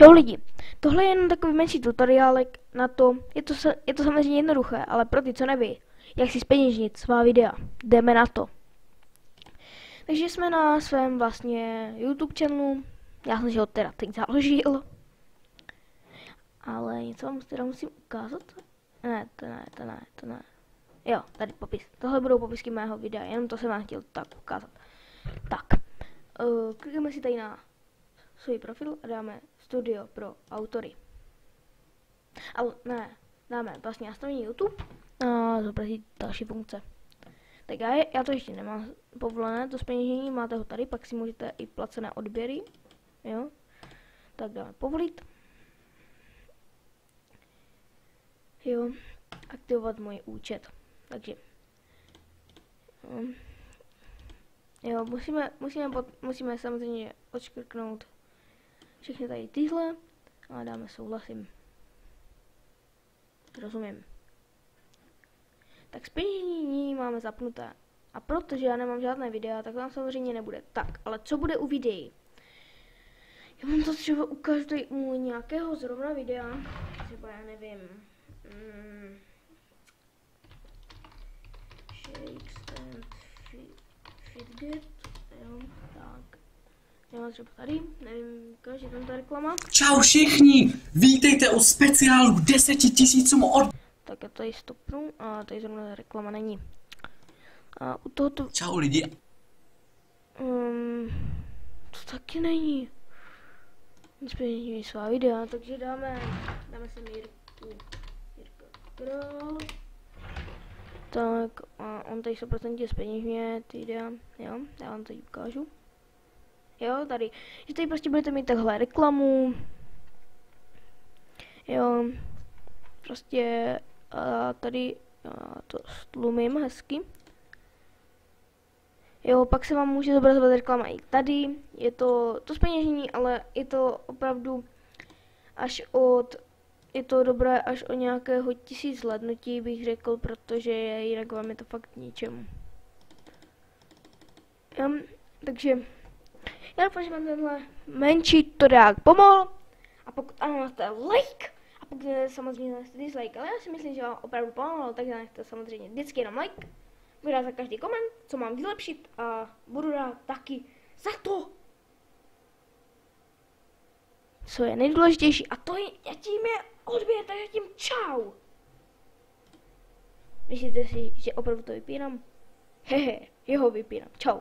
Čau lidi, tohle je jen takový menší tutoriálek na to, je to samozřejmě jednoduché, ale pro ty, co neví, jak si zpeněžnit svá videa, jdeme na to. Takže jsme na svém vlastně YouTube channelu, já jsem si ho teda teď založil, ale něco vám teda musím ukázat. Ne, to ne. Jo, tady popis, tohle budou popisky mého videa, jenom to jsem vám chtěl tak ukázat. Tak, klikneme si tady na svůj profil a dáme studio pro autory. Ale ne, dáme vlastně nastavení YouTube a zobrazit další funkce. Tak já to ještě nemám povolené, to zpeněžení, máte ho tady, pak si můžete i placené odběry, jo. Tak dáme povolit. Jo, aktivovat můj účet. Takže jo, musíme samozřejmě odškrknout všechny tady tyhle a dáme souhlasím. Rozumím. Tak zpeněžení máme zapnuté. A protože já nemám žádné videa, tak vám samozřejmě nebude. Tak, ale co bude u videí? Já vám to třeba ukážu tady u nějakého zrovna videa. Třeba já nevím. Shakes and Fidget. Jo, tak. Já mám třeba tady, nevím, ukáže tam ta reklama. Čau všichni, vítejte u speciálu 10 000 od... Tak já tady stopnu a tady zrovna reklama není. A u tohoto... Čau lidi. To taky není. Zpeněžíme svá videa, takže dáme sem Jirka Král. Tak a on tady 100% zpeněžňuje ty videa, jo, já vám tady ukážu. Jo, tady, že tady prostě budete mít takhle reklamu. Jo, prostě tady to stlumím hezky. Jo, pak se vám může zobrazovat reklama i tady. Je to zpeněžení, ale je to opravdu je to dobré až o nějakého 1000 zhlédnutí, bych řekl, protože jinak vám je to fakt k ničemu. Takže já doufám, že vám tenhle menší tutoriál pomohl. A pokud ano, máte like. A pokud samozřejmě máte dislike, ale já si myslím, že vám opravdu pomohlo, takže nechte samozřejmě vždycky jenom like. Budu rád za každý koment, co mám vylepšit a budu rád taky za to, co je nejdůležitější, a to je, tím je odběr, takže tím čau. Myslíte si, že opravdu to vypínám? Hehe, jeho vypínám, čau.